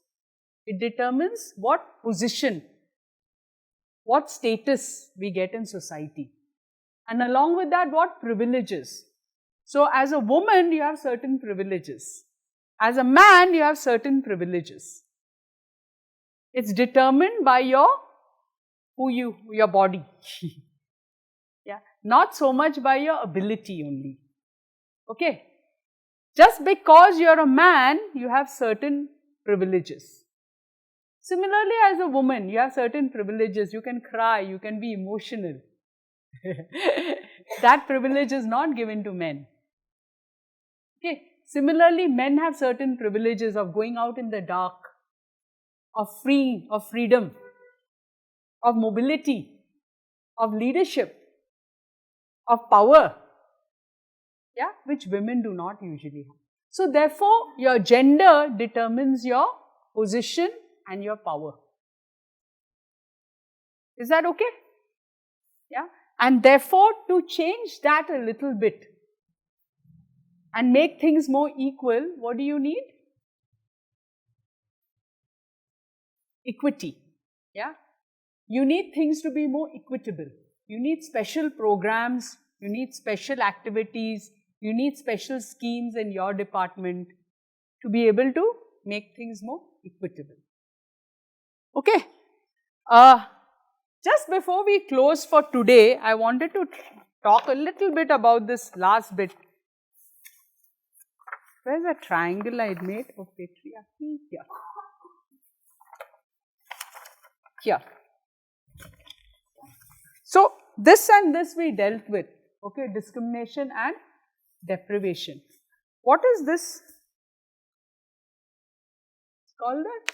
It determines what position, what status we get in society. And along with that, what privileges. So, as a woman, you have certain privileges. As a man, you have certain privileges. It's determined by your body. Yeah, not so much by your ability only. Okay. Just because you're a man, you have certain privileges. Similarly, as a woman, you have certain privileges. You can cry, you can be emotional. That privilege is not given to men. Okay. Similarly, men have certain privileges of going out in the dark, of freedom, of mobility, of leadership, of power, yeah, which women do not usually have. So, therefore, your gender determines your position and your power. Is that okay? Yeah. And therefore, to change that a little bit and make things more equal, what do you need? Equity. Yeah. You need things to be more equitable. You need special programs, you need special activities, you need special schemes in your department to be able to make things more equitable. Okay. Just before we close for today, I wanted to talk a little bit about this last bit. Where's that triangle I made of patriarchy? Here. Here. So, this and this we dealt with, okay, discrimination and deprivation. What is this? It's called the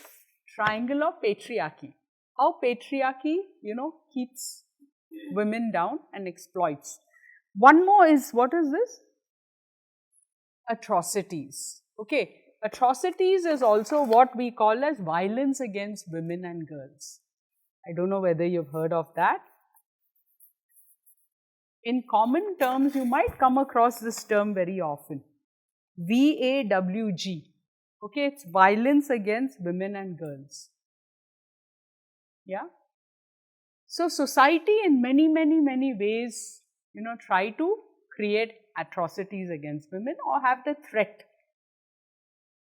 triangle of patriarchy. How patriarchy, keeps women down and exploits. One more is, what is this? Atrocities. Okay, atrocities is also what we call as violence against women and girls. I don't know whether you've heard of that. In common terms, you might come across this term very often. VAWG. Okay, it's violence against women and girls. Yeah. So, society in many ways, try to create atrocities against women or have the threat.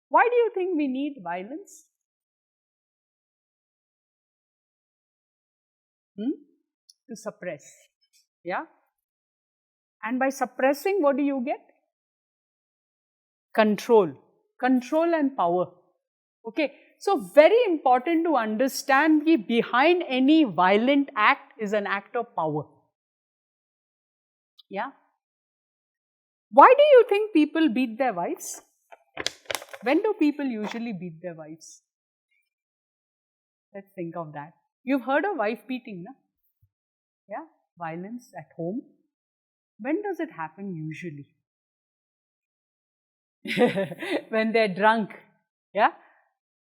Why do you think we need violence? To suppress. Yeah. And by suppressing, what do you get? Control. Control and power. Okay. So, very important to understand that behind any violent act is an act of power. Yeah. Why do you think people beat their wives? When do people usually beat their wives? Let's think of that. You've heard of wife beating, no? Yeah. Violence at home. When does it happen usually? When they're drunk. Yeah.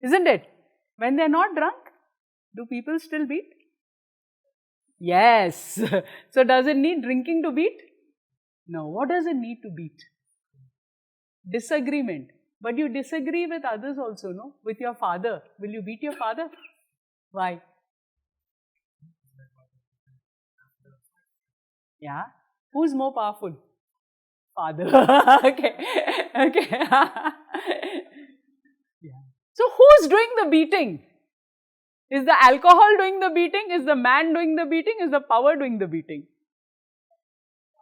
Isn't it? When they're not drunk, do people still beat? Yes. So, does it need drinking to beat? No. What does it need to beat? Disagreement. But you disagree with others also, no? With your father. Will you beat your father? Why? Yeah. Who's more powerful? Father. Okay. Okay. Yeah. So, who's doing the beating? Is the alcohol doing the beating? Is the man doing the beating? Is the power doing the beating?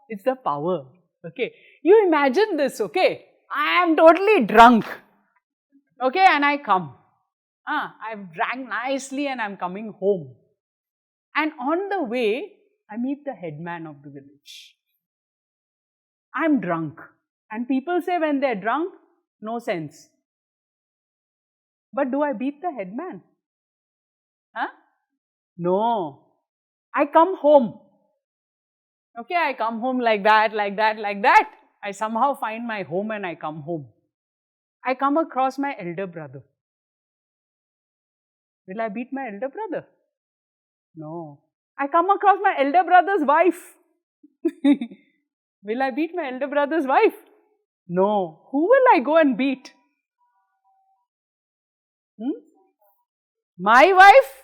It's the power. Okay. You imagine this, okay. I am totally drunk. Okay, and I come. I've drank nicely and I'm coming home. And on the way, I meet the headman of the village. I'm drunk. And people say when they're drunk, no sense. But do I beat the headman? No. I come home. Okay, I come home like that. I somehow find my home and I come home. I come across my elder brother. Will I beat my elder brother? No. I come across my elder brother's wife. Will I beat my elder brother's wife? No. Who will I go and beat? My wife?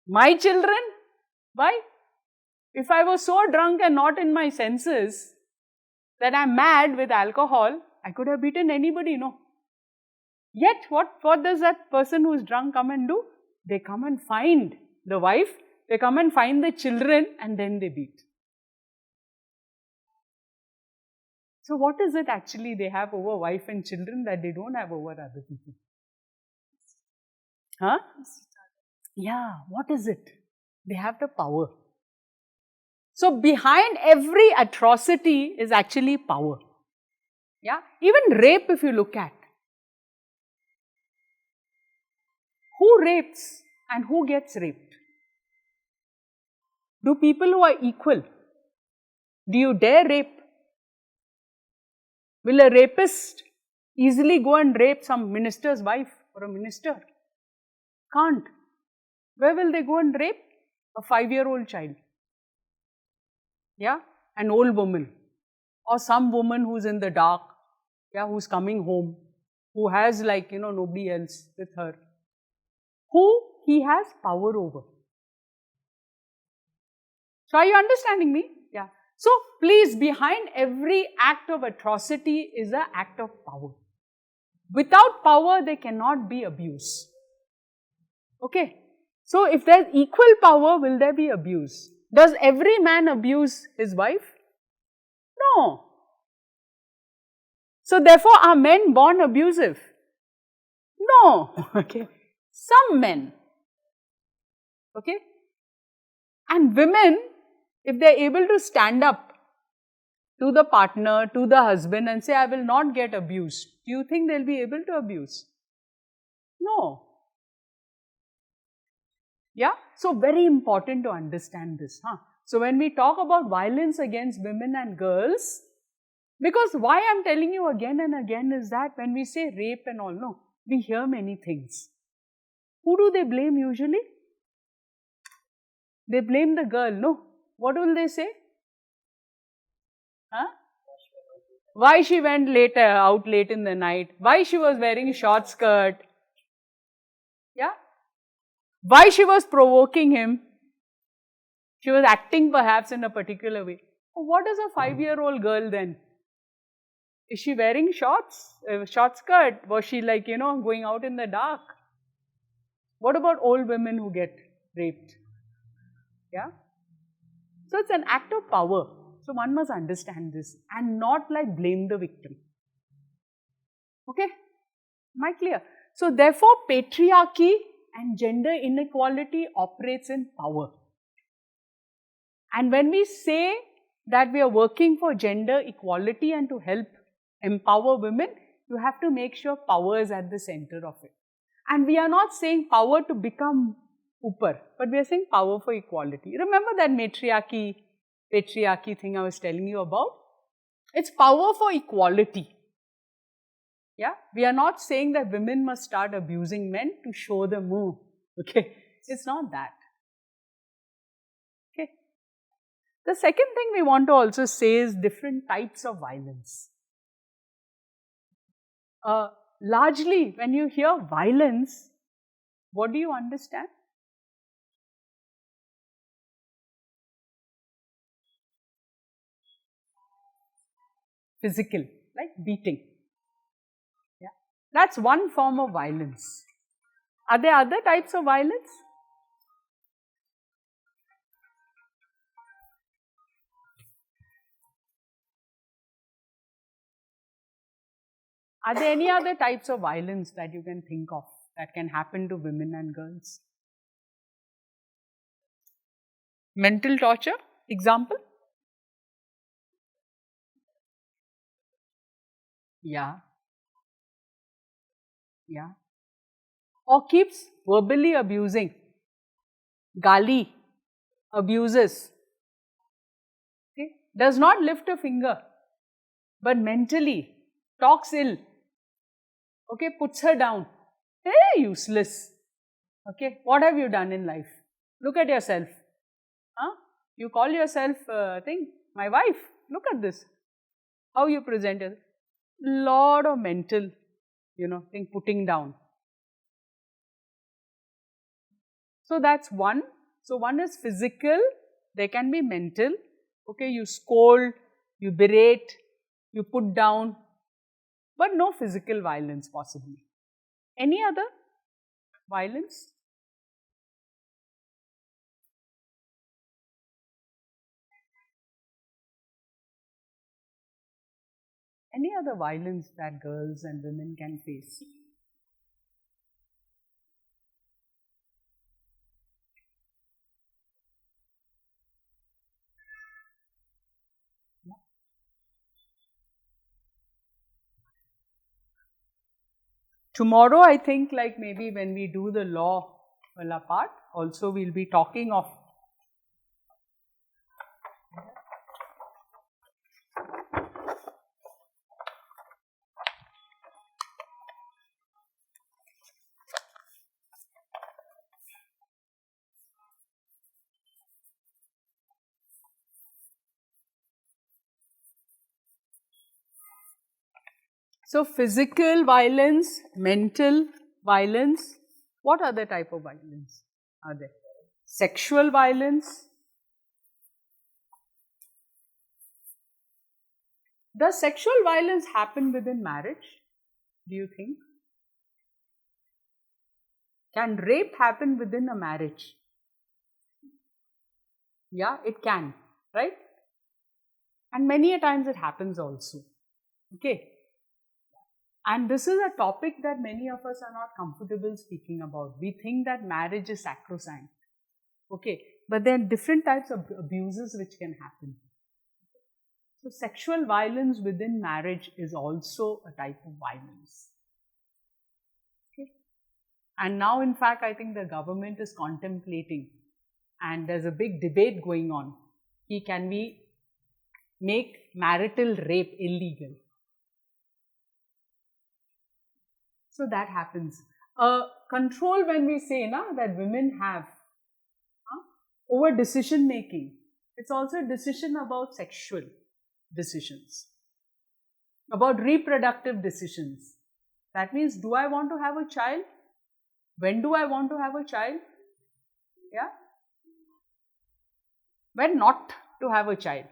My children? Why? If I was so drunk and not in my senses that I'm mad with alcohol, I could have beaten anybody, no? Yet, what does that person who's drunk come and do? They come and find the wife, they come and find the children, and then they beat. So what is it actually they have over wife and children that they don't have over other people? Huh? Yeah, what is it? They have the power. So behind every atrocity is actually power. Yeah, even rape if you look at. Who rapes and who gets raped? Do people who are equal? Do you dare rape? Will a rapist easily go and rape some minister's wife or a minister? Can't. Where will they go and rape? A 5-year-old child. Yeah, an old woman or some woman who's in the dark, yeah, who's coming home, who has nobody else with her, who he has power over. So are you understanding me? Yeah. So please, behind every act of atrocity is an act of power. Without power, there cannot be abuse. Okay. So if there's equal power, will there be abuse? Does every man abuse his wife? No. So therefore, are men born abusive? No. Okay. Some men. Okay. And women, if they are able to stand up to the partner, to the husband and say, I will not get abused, do you think they will be able to abuse? No. Yeah, so very important to understand this. So when we talk about violence against women and girls, because why I am telling you again and again is that when we say rape and all, no, we hear many things. Who do they blame usually? They blame the girl, no? What will they say? Why she went out late in the night? Why she was wearing a short skirt? Yeah? Why she was provoking him? She was acting perhaps in a particular way. What is a 5-year-old girl then? Is she wearing shorts, a short skirt? Was she going out in the dark? What about old women who get raped? Yeah? So it's an act of power. So one must understand this and not blame the victim. Okay? Am I clear? So therefore patriarchy and gender inequality operates in power. And when we say that we are working for gender equality and to help empower women, you have to make sure power is at the center of it. And we are not saying power to become upar, but we are saying power for equality. Remember that patriarchy thing I was telling you about? It's power for equality. Yeah, we are not saying that women must start abusing men to show them more. Okay, it's not that. Okay. The second thing we want to also say is different types of violence. Largely, when you hear violence, what do you understand? Physical, like beating. Yeah, that's one form of violence. Are there other types of violence? Are there any other types of violence that you can think of that can happen to women and girls? Mental torture, example? Yeah. Yeah. Or keeps verbally abusing. Gali, abuses. Okay. Does not lift a finger, but mentally talks ill. Okay, puts her down. Hey, useless. Okay, what have you done in life? Look at yourself. Huh? You call yourself my wife. Look at this. How you present it. Lot of mental, thing putting down. So that's one. So one is physical, there can be mental. Okay, you scold, you berate, you put down, but no physical violence possibly. Any other violence? Any other violence that girls and women can face? Tomorrow, I think, like maybe when we do the law wala part, also we'll be talking of so physical violence, mental violence. What other type of violence are there? Sexual violence. Does sexual violence happen within marriage? Do you think? Can rape happen within a marriage? Yeah, it can, right? And many a times it happens also. Okay. And this is a topic that many of us are not comfortable speaking about. We think that marriage is sacrosanct. Okay. But there are different types of abuses which can happen. So sexual violence within marriage is also a type of violence. Okay. And now in fact I think the government is contemplating, and there's a big debate going on. Can we make marital rape illegal? So that happens. Control, when we say that women have over decision making, it's also a decision about sexual decisions, about reproductive decisions. That means, do I want to have a child? When do I want to have a child? Yeah. When not to have a child.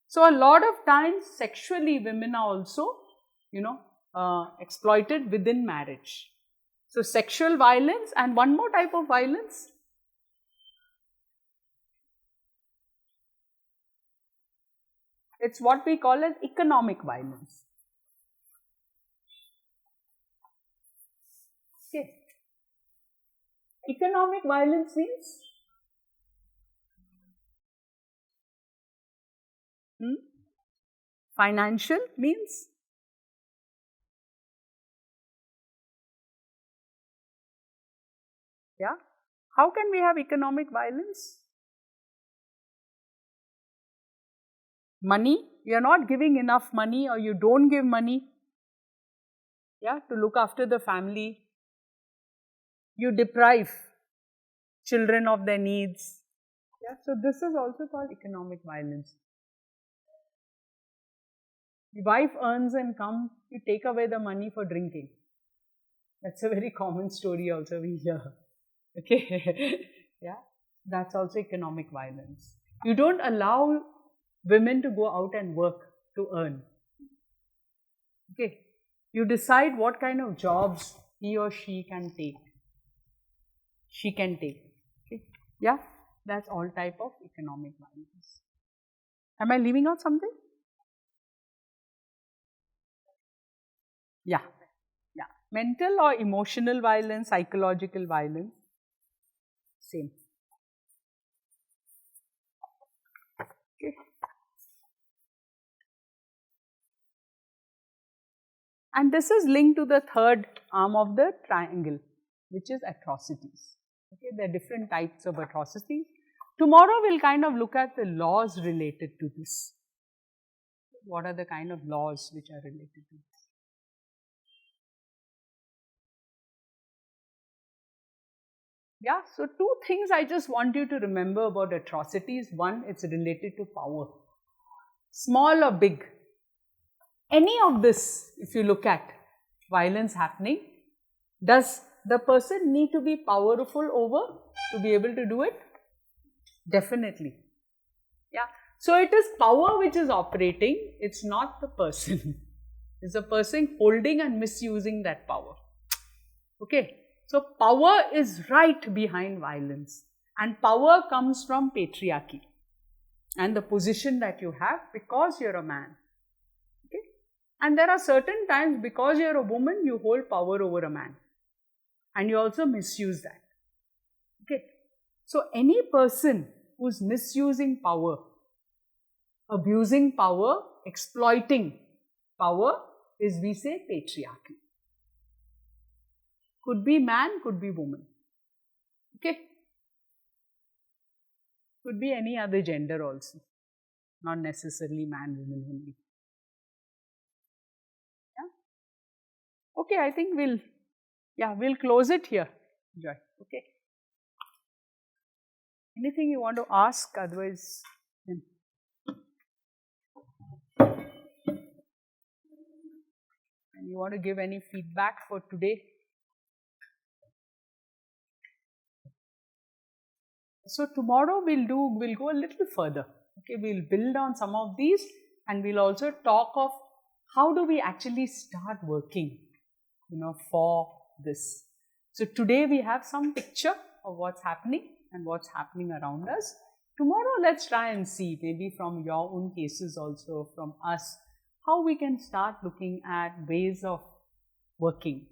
So a lot of times sexually women are also, exploited within marriage. So sexual violence, and one more type of violence. It's what we call as economic violence. Okay. Economic violence means financial means yeah. How can we have economic violence? Money, you are not giving enough money, or you don't give money, to look after the family. You deprive children of their needs. So this is also called economic violence. The wife earns income, you take away the money for drinking. That's a very common story also we hear. Okay. That's also economic violence. You don't allow women to go out and work to earn. Okay. You decide what kind of jobs he or she can take. She can take. Okay. That's all type of economic violence. Am I leaving out something? Yeah. Mental or emotional violence, psychological violence, same. Okay. And this is linked to the third arm of the triangle, which is atrocities. Okay, there are different types of atrocities. Tomorrow we'll kind of look at the laws related to this. What are the kind of laws which are related to this? Yeah, so two things I just want you to remember about atrocities. One, it's related to power, small or big. Any of this, if you look at violence happening, does the person need to be powerful over to be able to do it? Definitely. Yeah. So it is power which is operating, it's not the person. It's the person holding and misusing that power. Okay. So power is right behind violence, and power comes from patriarchy and the position that you have because you're a man. Okay. And there are certain times because you're a woman, you hold power over a man, and you also misuse that. Okay. So any person who's misusing power, abusing power, exploiting power is, we say, patriarchy. Could be man, could be woman. Okay. Could be any other gender also, not necessarily man, woman only. Yeah. Okay, I think we'll close it here. Joy. Okay. Anything you want to ask? Otherwise, and you want to give any feedback for today? So tomorrow we'll go a little further. Okay, we'll build on some of these, and we'll also talk of how do we actually start working, for this. So today we have some picture of what's happening and what's happening around us. Tomorrow let's try and see, maybe from your own cases also, from us, how we can start looking at ways of working